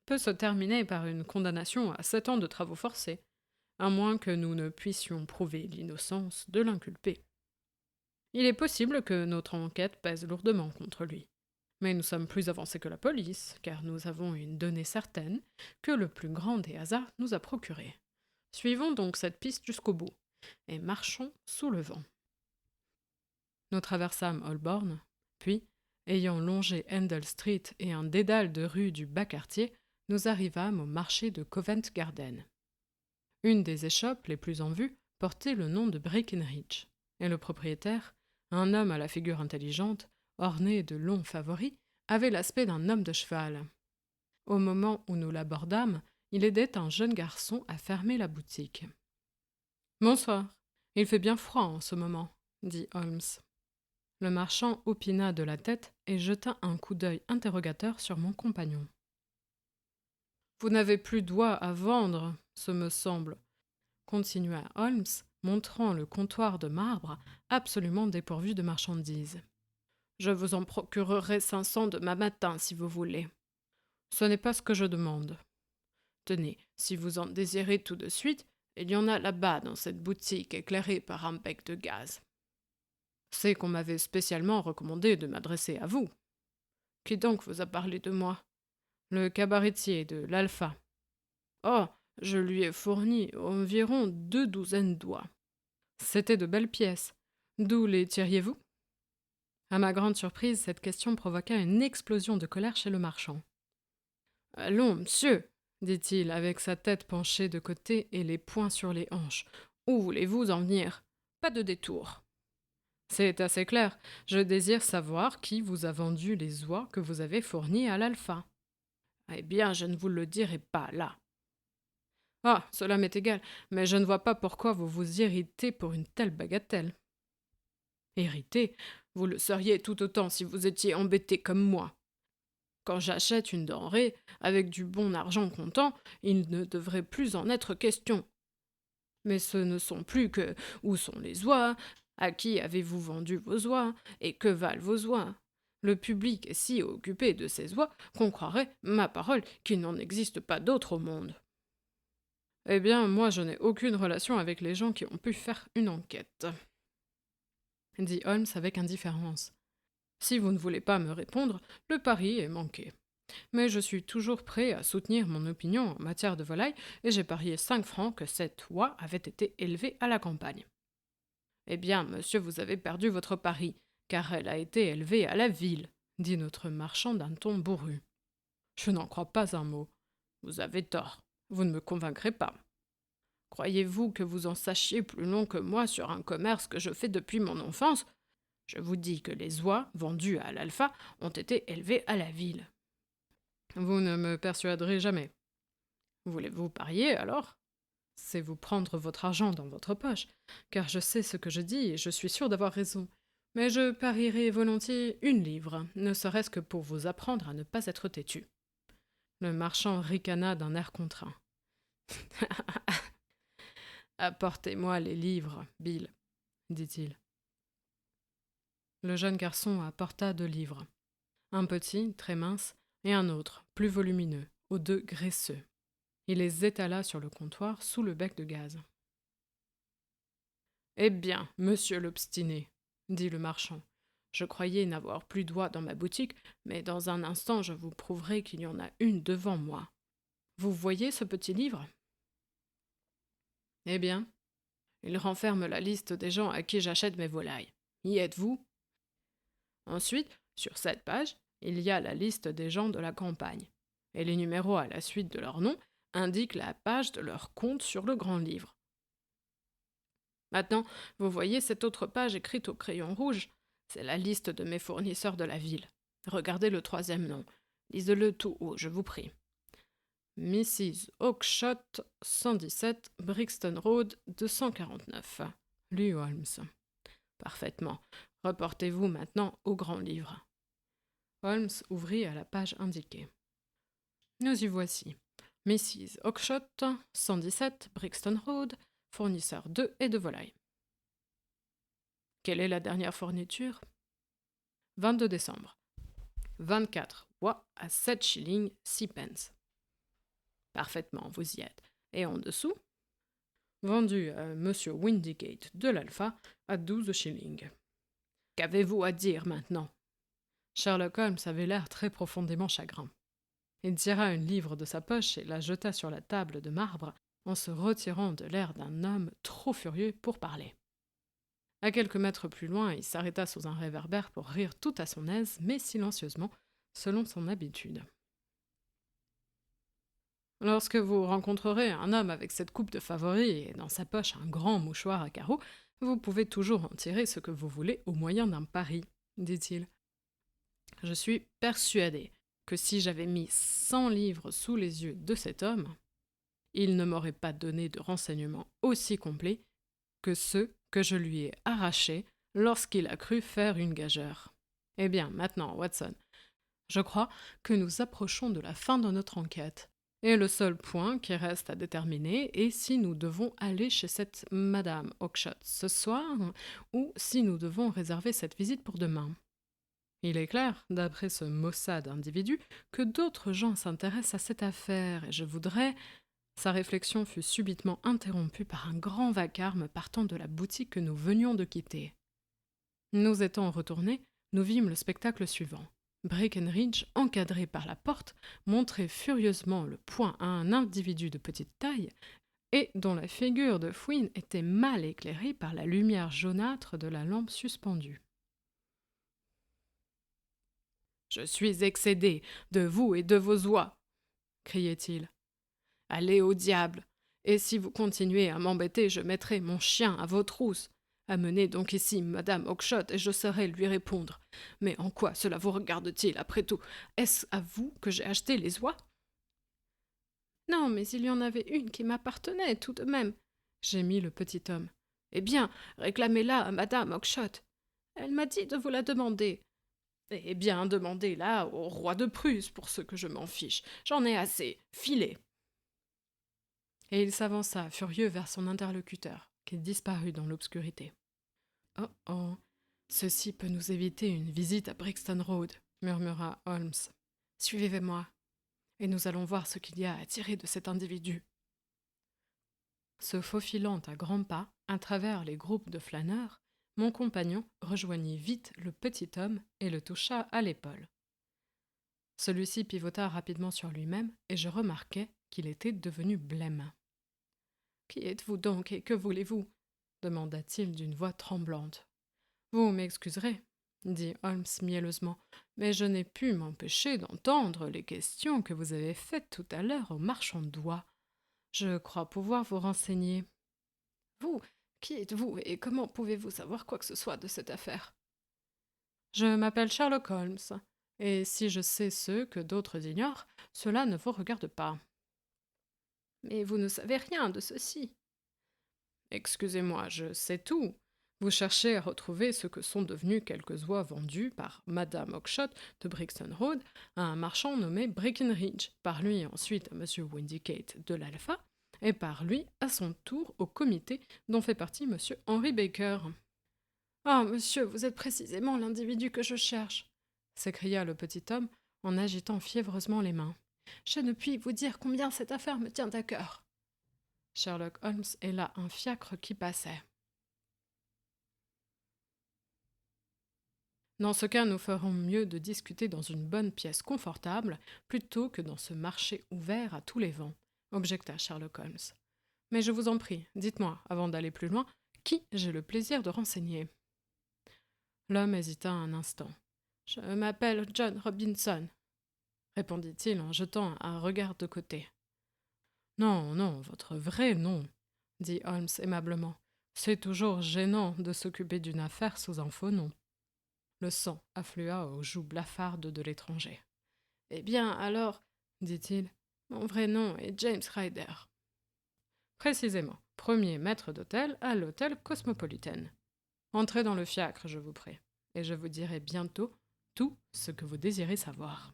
peut se terminer par une condamnation à 7 ans de travaux forcés, à moins que nous ne puissions prouver l'innocence de l'inculpé. Il est possible que notre enquête pèse lourdement contre lui. Mais nous sommes plus avancés que la police, car nous avons une donnée certaine que le plus grand des hasards nous a procurée. Suivons donc cette piste jusqu'au bout, et marchons sous le vent. Nous traversâmes Holborn, puis, ayant longé Handel Street et un dédale de rues du bas-quartier, nous arrivâmes au marché de Covent Garden. Une des échoppes les plus en vue portait le nom de Breckinridge, et le propriétaire, un homme à la figure intelligente, orné de longs favoris, avait l'aspect d'un homme de cheval. Au moment où nous l'abordâmes, il aidait un jeune garçon à fermer la boutique. « Bonsoir. Il fait bien froid en ce moment, » dit Holmes. Le marchand opina de la tête et jeta un coup d'œil interrogateur sur mon compagnon. « Vous n'avez plus d'oie à vendre, ce me semble, » continua Holmes, montrant le comptoir de marbre absolument dépourvu de marchandises. « Je vous en procurerai 500 demain matin, si vous voulez. Ce n'est pas ce que je demande. Tenez, si vous en désirez tout de suite, il y en a là-bas dans cette boutique éclairée par un bec de gaz. C'est qu'on m'avait spécialement recommandé de m'adresser à vous. Qui donc vous a parlé de moi? Le cabaretier de l'Alpha. Oh, je lui ai fourni environ 2 douzaines d'oies. C'étaient de belles pièces. D'où les tiriez-vous? À ma grande surprise, cette question provoqua une explosion de colère chez le marchand. « Allons, monsieur, dit-il, avec sa tête penchée de côté et les poings sur les hanches. Où voulez-vous en venir? Pas de détour. C'est assez clair. Je désire savoir qui vous a vendu les oies que vous avez fournies à l'Alpha. Eh bien, je ne vous le dirai pas là. Ah, cela m'est égal, mais je ne vois pas pourquoi vous vous irritez pour une telle bagatelle. Irrité, vous le seriez tout autant si vous étiez embêté comme moi. Quand j'achète une denrée, avec du bon argent comptant, il ne devrait plus en être question. Mais ce ne sont plus que où sont les oies, à qui avez-vous vendu vos oies, et que valent vos oies. Le public est si occupé de ces oies qu'on croirait, ma parole, qu'il n'en existe pas d'autres au monde. Eh bien, moi je n'ai aucune relation avec les gens qui ont pu faire une enquête, dit Holmes avec indifférence. Si vous ne voulez pas me répondre, le pari est manqué. Mais je suis toujours prêt à soutenir mon opinion en matière de volaille, et j'ai parié 5 francs que cette oie avait été élevée à la campagne. Eh bien, monsieur, vous avez perdu votre pari, car elle a été élevée à la ville, dit notre marchand d'un ton bourru. Je n'en crois pas un mot. Vous avez tort. Vous ne me convaincrez pas. Croyez-vous que vous en sachiez plus long que moi sur un commerce que je fais depuis mon enfance? Je vous dis que les oies vendues à l'Alpha ont été élevées à la ville. Vous ne me persuaderez jamais. Voulez-vous parier, alors? C'est vous prendre votre argent dans votre poche, car je sais ce que je dis et je suis sûr d'avoir raison. Mais je parierai volontiers 1 livre, ne serait-ce que pour vous apprendre à ne pas être têtu. Le marchand ricana d'un air contraint. Apportez-moi les livres, Bill, dit-il. Le jeune garçon apporta 2 livres. Un petit, très mince, et un autre, plus volumineux, aux 2 graisseux. Il les étala sur le comptoir sous le bec de gaz. « Eh bien, monsieur l'obstiné, dit le marchand, je croyais n'avoir plus d'oies dans ma boutique, mais dans un instant je vous prouverai qu'il y en a une devant moi. Vous voyez ce petit livre? Eh bien, il renferme la liste des gens à qui j'achète mes volailles. Y êtes-vous? Ensuite, sur cette page, il y a la liste des gens de la campagne, et les numéros à la suite de leur nom indiquent la page de leur compte sur le grand livre. Maintenant, vous voyez cette autre page écrite au crayon rouge? C'est la liste de mes fournisseurs de la ville. Regardez le 3e nom. Lisez-le tout haut, je vous prie. Mrs. Oakshott, 117, Brixton Road, 249. Lut Holmes. Parfaitement. Reportez-vous maintenant au grand livre. Holmes ouvrit à la page indiquée. Nous y voici. Mrs. Oakshott, 117, Brixton Road, fournisseur d'œufs et de volailles. Quelle est la dernière fourniture? 22 décembre. 24 oies à 7 shillings 6 pence. Parfaitement, vous y êtes. Et en dessous? Vendu à M. Windigate de l'Alpha à 12 shillings. Qu'avez-vous à dire maintenant? Sherlock Holmes avait l'air très profondément chagrin. Il tira 1 livre de sa poche et la jeta sur la table de marbre en se retirant de l'air d'un homme trop furieux pour parler. À quelques mètres plus loin, il s'arrêta sous un réverbère pour rire tout à son aise, mais silencieusement, selon son habitude. Lorsque vous rencontrerez un homme avec cette coupe de favori et dans sa poche un grand mouchoir à carreaux, vous pouvez toujours en tirer ce que vous voulez au moyen d'un pari, dit-il. Je suis persuadé que si j'avais mis 100 livres sous les yeux de cet homme, il ne m'aurait pas donné de renseignements aussi complets que ceux que je lui ai arrachés lorsqu'il a cru faire une gageure. Eh bien, maintenant, Watson, je crois que nous approchons de la fin de notre enquête. Et le seul point qui reste à déterminer est si nous devons aller chez cette Madame Oakshott ce soir ou si nous devons réserver cette visite pour demain. Il est clair, d'après ce maussade individu, que d'autres gens s'intéressent à cette affaire et je voudrais... Sa réflexion fut subitement interrompue par un grand vacarme partant de la boutique que nous venions de quitter. Nous étant retournés, nous vîmes le spectacle suivant. Breckenridge, encadré par la porte, montrait furieusement le poing à un individu de petite taille et dont la figure de fouine était mal éclairée par la lumière jaunâtre de la lampe suspendue. « Je suis excédé de vous et de vos oies !» criait-il. « Allez au diable! Et si vous continuez à m'embêter, je mettrai mon chien à vos trousses. Amenez donc ici Madame Oakshott et je saurai lui répondre. Mais en quoi cela vous regarde-t-il, après tout? Est-ce à vous que j'ai acheté les oies ?» ?»« Non, mais il y en avait une qui m'appartenait tout de même, » gémit le petit homme. « Eh bien, réclamez-la à Madame Oakshott. Elle m'a dit de vous la demander. » »« Eh bien, demandez-la au roi de Prusse, pour ce que je m'en fiche. J'en ai assez. Filez !» Et il s'avança furieux vers son interlocuteur, qui disparut dans l'obscurité. « Oh oh, ceci peut nous éviter une visite à Brixton Road, » murmura Holmes. « Suivez-moi, et nous allons voir ce qu'il y a à tirer de cet individu. » Se faufilant à grands pas, à travers les groupes de flâneurs, mon compagnon rejoignit vite le petit homme et le toucha à l'épaule. Celui-ci pivota rapidement sur lui-même, et je remarquai qu'il était devenu blême. « Qui êtes-vous donc et que voulez-vous » demanda-t-il d'une voix tremblante. « Vous m'excuserez, » dit Holmes mielleusement, « mais je n'ai pu m'empêcher d'entendre les questions que vous avez faites tout à l'heure au marchand d'oies. Je crois pouvoir vous renseigner. »« Vous, qui êtes-vous et comment pouvez-vous savoir quoi que ce soit de cette affaire ?»« Je m'appelle Sherlock Holmes, et si je sais ce que d'autres ignorent, cela ne vous regarde pas. »« Mais vous ne savez rien de ceci. »« Excusez-moi, je sais tout. Vous cherchez à retrouver ce que sont devenus quelques oies vendues par Madame Oakshott de Brixton Road à un marchand nommé Breckenridge, par lui ensuite à Monsieur Windicate de l'Alpha, et par lui à son tour au comité dont fait partie Monsieur Henry Baker. « Ah, monsieur, vous êtes précisément l'individu que je cherche !» s'écria le petit homme en agitant fiévreusement les mains. « Je ne puis vous dire combien cette affaire me tient à cœur. » Sherlock Holmes héla un fiacre qui passait. « Dans ce cas, nous ferons mieux de discuter dans une bonne pièce confortable plutôt que dans ce marché ouvert à tous les vents, » objecta Sherlock Holmes. « Mais je vous en prie, dites-moi, avant d'aller plus loin, qui j'ai le plaisir de renseigner. » L'homme hésita un instant. « Je m'appelle John Robinson, » répondit-il en jetant un regard de côté. « Non, non, votre vrai nom, » dit Holmes aimablement. « C'est toujours gênant de s'occuper d'une affaire sous un faux nom. » Le sang afflua aux joues blafardes de l'étranger. « Eh bien, alors, » dit-il, « mon vrai nom est James Ryder. »« Précisément, premier maître d'hôtel à l'hôtel Cosmopolitan. Entrez dans le fiacre, je vous prie, et je vous dirai bientôt tout ce que vous désirez savoir. »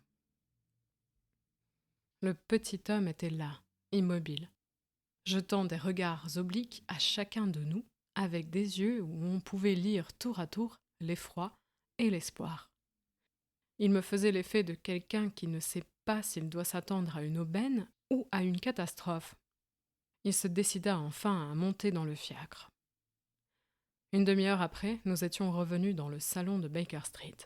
Le petit homme était là, immobile, jetant des regards obliques à chacun de nous, avec des yeux où on pouvait lire tour à tour l'effroi et l'espoir. Il me faisait l'effet de quelqu'un qui ne sait pas s'il doit s'attendre à une aubaine ou à une catastrophe. Il se décida enfin à monter dans le fiacre. Une demi-heure après, nous étions revenus dans le salon de Baker Street.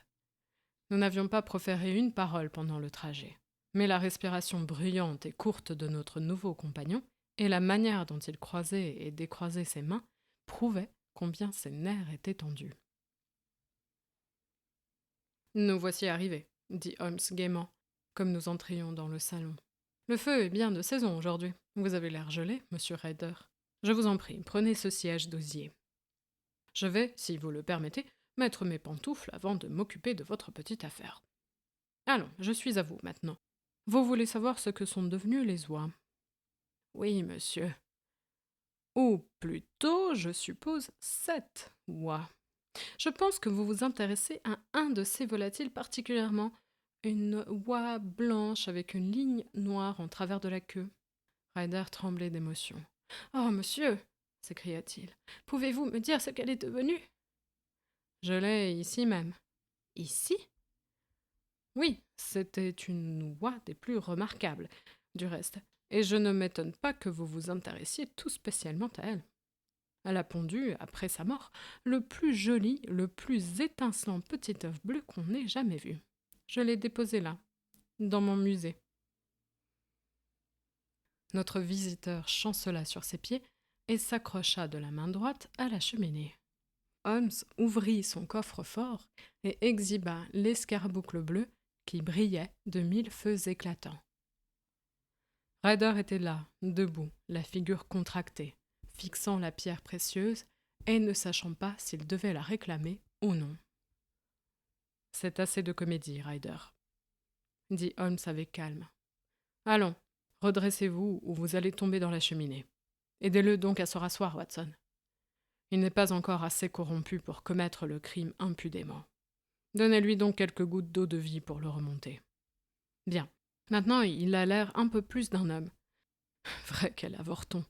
Nous n'avions pas proféré une parole pendant le trajet, mais la respiration bruyante et courte de notre nouveau compagnon et la manière dont il croisait et décroisait ses mains prouvaient combien ses nerfs étaient tendus. « Nous voici arrivés, » dit Holmes gaiement, comme nous entrions dans le salon. « Le feu est bien de saison aujourd'hui. Vous avez l'air gelé, monsieur Ryder. Je vous en prie, prenez ce siège d'osier. Je vais, si vous le permettez, mettre mes pantoufles avant de m'occuper de votre petite affaire. Allons, je suis à vous maintenant. Vous voulez savoir ce que sont devenues les oies ? » ?»« Oui, monsieur. Ou plutôt, je suppose, 7 oies. » Je pense que vous vous intéressez à un de ces volatiles particulièrement. Une oie blanche avec une ligne noire en travers de la queue. Ryder tremblait d'émotion. Oh, monsieur s'écria-t-il. Pouvez-vous me dire ce qu'elle est devenue? Je l'ai ici même. Ici? Oui, c'était une oie des plus remarquables, du reste, et je ne m'étonne pas que vous vous intéressiez tout spécialement à elle. Elle a pondu, après sa mort, le plus joli, le plus étincelant petit œuf bleu qu'on ait jamais vu. Je l'ai déposé là, dans mon musée. Notre visiteur chancela sur ses pieds et s'accrocha de la main droite à la cheminée. Holmes ouvrit son coffre-fort et exhiba l'escarboucle bleu qui brillait de 1000 feux éclatants. Ryder était là, debout, la figure contractée, fixant la pierre précieuse et ne sachant pas s'il devait la réclamer ou non. « C'est assez de comédie, Ryder, » dit Holmes avec calme. « Allons, redressez-vous ou vous allez tomber dans la cheminée. Aidez-le donc à se rasseoir, Watson. Il n'est pas encore assez corrompu pour commettre le crime impudemment. Donnez-lui donc quelques gouttes d'eau de vie pour le remonter. Bien, maintenant il a l'air un peu plus d'un homme. Vrai quel avorton. »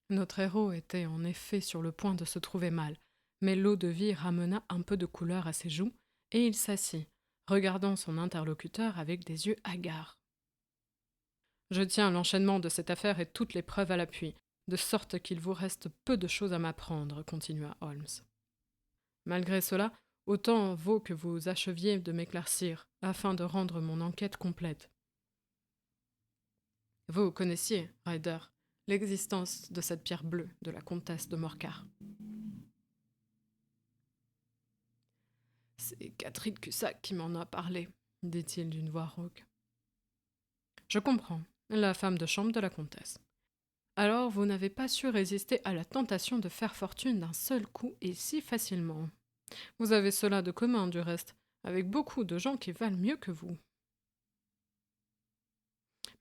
Notre héros était en effet sur le point de se trouver mal, mais l'eau de vie ramena un peu de couleur à ses joues, et il s'assit, regardant son interlocuteur avec des yeux hagards. « Je tiens l'enchaînement de cette affaire et toutes les preuves à l'appui, de sorte qu'il vous reste peu de choses à m'apprendre, » continua Holmes. « Malgré cela, autant vaut que vous acheviez de m'éclaircir, afin de rendre mon enquête complète. Vous connaissiez, Ryder, l'existence de cette pierre bleue de la comtesse de Morcar. »« C'est Catherine Cusack qui m'en a parlé, » dit-il d'une voix rauque. « Je comprends, la femme de chambre de la comtesse. Alors vous n'avez pas su résister à la tentation de faire fortune d'un seul coup et si facilement. Vous avez cela de commun, du reste, avec beaucoup de gens qui valent mieux que vous.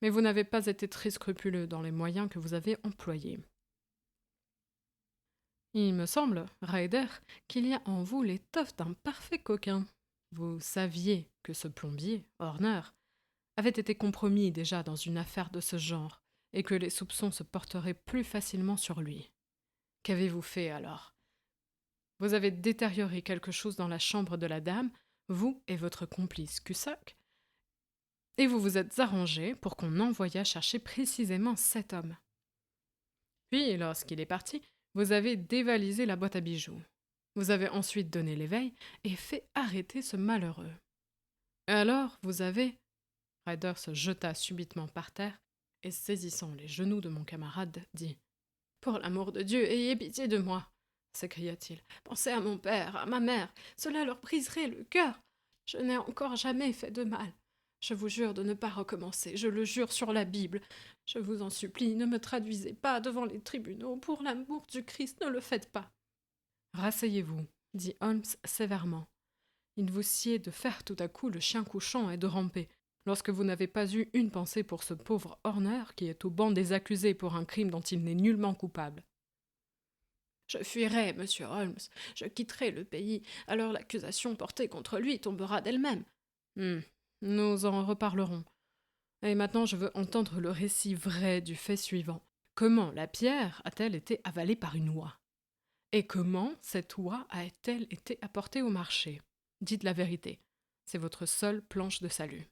Mais vous n'avez pas été très scrupuleux dans les moyens que vous avez employés. Il me semble, Ryder, qu'il y a en vous l'étoffe d'un parfait coquin. Vous saviez que ce plombier, Horner, avait été compromis déjà dans une affaire de ce genre, et que les soupçons se porteraient plus facilement sur lui. Qu'avez-vous fait alors? Vous avez détérioré quelque chose dans la chambre de la dame, vous et votre complice Cusack, et vous vous êtes arrangé pour qu'on envoyât chercher précisément cet homme. Puis, lorsqu'il est parti, vous avez dévalisé la boîte à bijoux. Vous avez ensuite donné l'éveil et fait arrêter ce malheureux. Et alors, vous avez... Ryder se jeta subitement par terre et, saisissant les genoux de mon camarade, dit « Pour l'amour de Dieu, ayez pitié de moi !» s'écria-t-il. « Pensez à mon père, à ma mère, cela leur briserait le cœur. Je n'ai encore jamais fait de mal. Je vous jure de ne pas recommencer, je le jure sur la Bible. Je vous en supplie, ne me traduisez pas devant les tribunaux, pour l'amour du Christ, ne le faites pas. »« Rasseyez-vous, » dit Holmes sévèrement. « Il vous sied de faire tout à coup le chien couchant et de ramper, lorsque vous n'avez pas eu une pensée pour ce pauvre Horner qui est au banc des accusés pour un crime dont il n'est nullement coupable. »« Je fuirai, monsieur Holmes, je quitterai le pays, alors l'accusation portée contre lui tombera d'elle-même. » Nous en reparlerons. Et maintenant, je veux entendre le récit vrai du fait suivant. Comment la pierre a-t-elle été avalée par une oie? Et comment cette oie a-t-elle été apportée au marché? Dites la vérité. C'est votre seule planche de salut.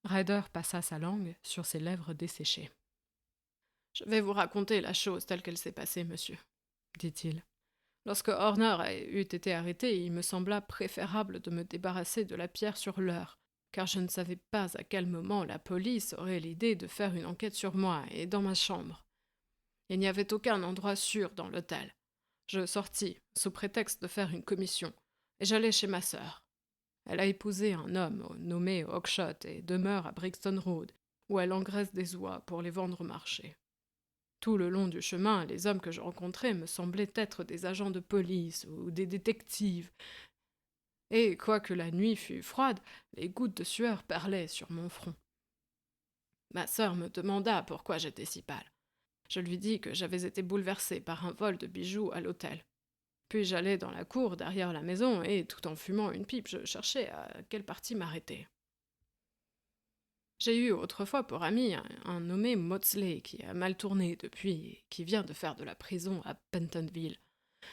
Ryder passa sa langue sur ses lèvres desséchées. « Je vais vous raconter la chose telle qu'elle s'est passée, monsieur, » dit-il. « Lorsque Horner eut été arrêté, il me sembla préférable de me débarrasser de la pierre sur l'heure, car je ne savais pas à quel moment la police aurait l'idée de faire une enquête sur moi et dans ma chambre. Il n'y avait aucun endroit sûr dans l'hôtel. Je sortis, sous prétexte de faire une commission, et j'allai chez ma sœur. Elle a épousé un homme nommé Oakshott et demeure à Brixton Road, où elle engraisse des oies pour les vendre au marché. Tout le long du chemin, les hommes que je rencontrais me semblaient être des agents de police ou des détectives. Et quoique la nuit fût froide, les gouttes de sueur perlaient sur mon front. Ma sœur me demanda pourquoi j'étais si pâle. Je lui dis que j'avais été bouleversée par un vol de bijoux à l'hôtel. Puis j'allais dans la cour derrière la maison et, tout en fumant une pipe, je cherchais à quelle partie m'arrêter. J'ai eu autrefois pour ami un nommé Maudsley qui a mal tourné depuis et qui vient de faire de la prison à Pentonville.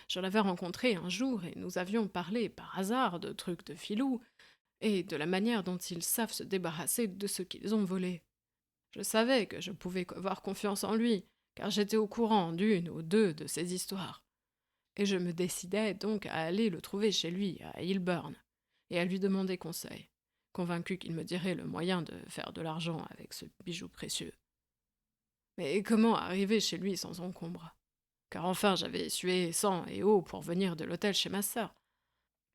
Je l'avais rencontré un jour et nous avions parlé par hasard de trucs de filou et de la manière dont ils savent se débarrasser de ce qu'ils ont volé. Je savais que je pouvais avoir confiance en lui, car j'étais au courant d'une ou deux de ces histoires. Et je me décidai donc à aller le trouver chez lui, à Hilburn, et à lui demander conseil, convaincu qu'il me dirait le moyen de faire de l'argent avec ce bijou précieux. Mais comment arriver chez lui sans encombre? Car enfin j'avais sué sang et eau pour venir de l'hôtel chez ma sœur.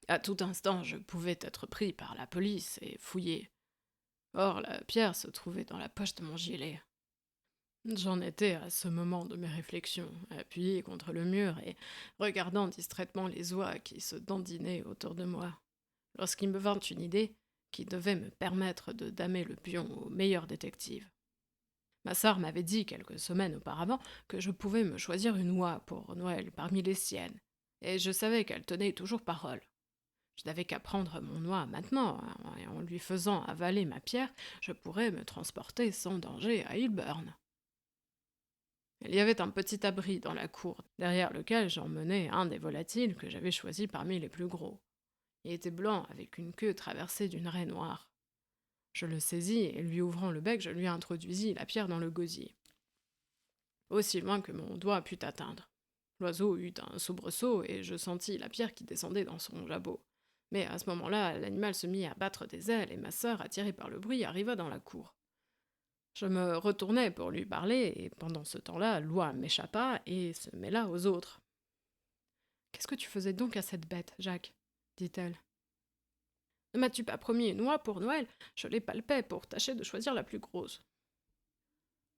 À tout instant je pouvais être pris par la police et fouillé. Or la pierre se trouvait dans la poche de mon gilet. J'en étais à ce moment de mes réflexions, appuyé contre le mur et regardant distraitement les oies qui se dandinaient autour de moi, lorsqu'il me vint une idée qui devait me permettre de damer le pion au meilleur détective. Ma sœur m'avait dit quelques semaines auparavant que je pouvais me choisir une oie pour Noël parmi les siennes, et je savais qu'elle tenait toujours parole. Je n'avais qu'à prendre mon oie maintenant, et en lui faisant avaler ma pierre, je pourrais me transporter sans danger à Hilburn. Il y avait un petit abri dans la cour, derrière lequel j'emmenai un des volatiles que j'avais choisi parmi les plus gros. Il était blanc, avec une queue traversée d'une raie noire. Je le saisis, et lui ouvrant le bec, je lui introduisis la pierre dans le gosier, aussi loin que mon doigt put atteindre. L'oiseau eut un soubresaut, et je sentis la pierre qui descendait dans son jabot. Mais à ce moment-là, l'animal se mit à battre des ailes, et ma sœur, attirée par le bruit, arriva dans la cour. Je me retournai pour lui parler, et pendant ce temps-là, l'oie m'échappa et se mêla aux autres. Qu'est-ce que tu faisais donc à cette bête, Jacques dit-elle. Ne m'as-tu pas promis une oie pour Noël? Je les palpais pour tâcher de choisir la plus grosse.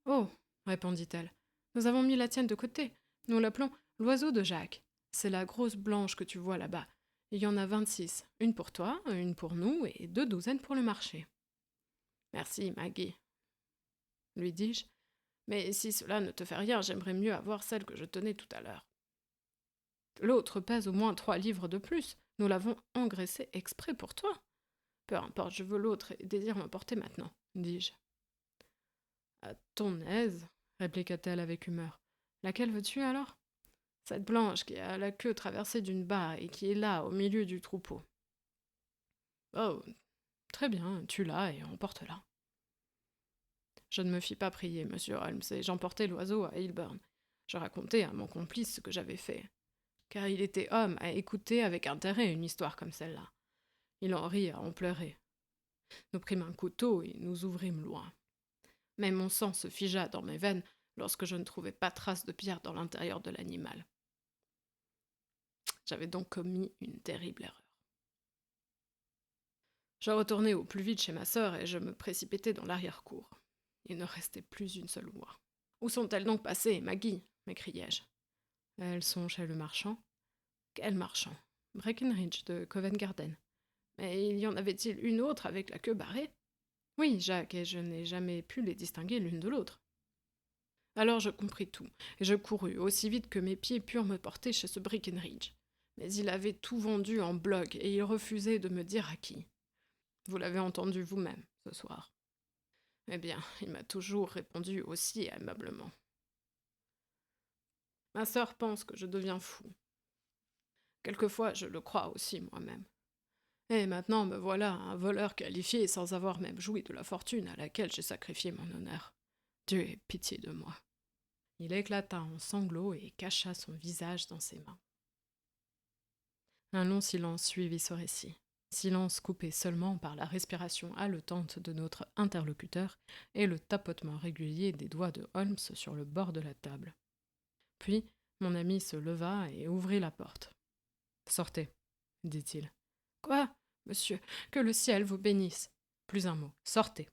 Oh, répondit-elle, nous avons mis la tienne de côté. Nous l'appelons l'oiseau de Jacques. C'est la grosse blanche que tu vois là-bas. Il y en a 26. Une pour toi, une pour nous et 2 douzaines pour le marché. Merci, Maggie, lui dis-je. Mais si cela ne te fait rien, j'aimerais mieux avoir celle que je tenais tout à l'heure. L'autre pèse au moins 3 livres de plus. Nous l'avons engraissée exprès pour toi. Peu importe, je veux l'autre et désire m'emporter maintenant, dis-je. À ton aise, répliqua-t-elle avec humeur. Laquelle veux-tu alors? Cette blanche qui a la queue traversée d'une barre et qui est là, au milieu du troupeau. Oh, très bien, tue-la et emporte-la. Je ne me fis pas prier, monsieur Holmes, et j'emportai l'oiseau à Hilburn. Je racontai à mon complice ce que j'avais fait, car il était homme à écouter avec intérêt une histoire comme celle-là. Il en rit à en pleurer. Nous prîmes un couteau et nous ouvrîmes loin. Mais mon sang se figea dans mes veines lorsque je ne trouvai pas trace de pierre dans l'intérieur de l'animal. J'avais donc commis une terrible erreur. Je retournai au plus vite chez ma sœur et je me précipitai dans l'arrière-cour. Il ne restait plus une seule oie. « Où sont-elles donc passées, Maggie » m'écriai-je. « Elles sont chez le marchand. »« Quel marchand ?»« Breckenridge de Covent Garden. »« Mais il y en avait-il une autre avec la queue barrée ?»« Oui, Jacques, et je n'ai jamais pu les distinguer l'une de l'autre. » Alors je compris tout, et je courus aussi vite que mes pieds purent me porter chez ce Breckenridge. Mais il avait tout vendu en bloc, et il refusait de me dire à qui. Vous l'avez entendu vous-même, ce soir. Eh bien, il m'a toujours répondu aussi aimablement. Ma sœur pense que je deviens fou. Quelquefois, je le crois aussi moi-même. Et maintenant, me voilà un voleur qualifié sans avoir même joui de la fortune à laquelle j'ai sacrifié mon honneur. Dieu ait pitié de moi. Il éclata en sanglots et cacha son visage dans ses mains. Un long silence suivit ce récit. Silence coupé seulement par la respiration haletante de notre interlocuteur et le tapotement régulier des doigts de Holmes sur le bord de la table. Puis, mon ami se leva et ouvrit la porte. « Sortez, dit-il. »« Quoi, monsieur? Que le ciel vous bénisse. » Plus un mot. « Sortez. »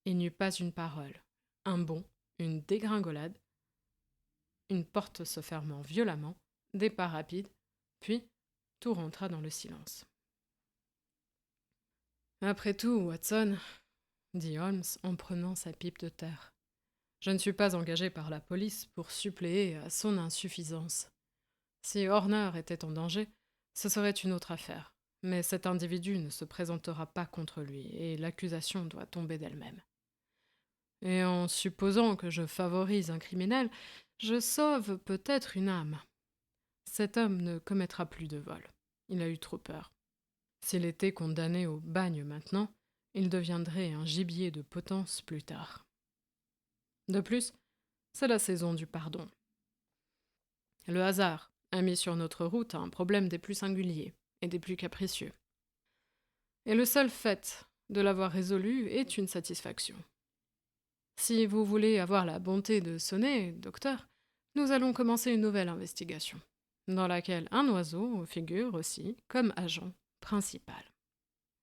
Il n'y eut pas une parole. Un bond, une dégringolade, une porte se fermant violemment, des pas rapides, puis tout rentra dans le silence. « Après tout, Watson, dit Holmes en prenant sa pipe de terre, Je ne suis pas engagé par la police pour suppléer à son insuffisance. Si Horner était en danger, ce serait une autre affaire. Mais cet individu ne se présentera pas contre lui, et l'accusation doit tomber d'elle-même. Et en supposant que je favorise un criminel, je sauve peut-être une âme. Cet homme ne commettra plus de vol. Il a eu trop peur. S'il était condamné au bagne maintenant, il deviendrait un gibier de potence plus tard. De plus, c'est la saison du pardon. Le hasard a mis sur notre route un problème des plus singuliers et des plus capricieux. Et le seul fait de l'avoir résolu est une satisfaction. Si vous voulez avoir la bonté de sonner, docteur, nous allons commencer une nouvelle investigation, dans laquelle un oiseau figure aussi comme agent principal.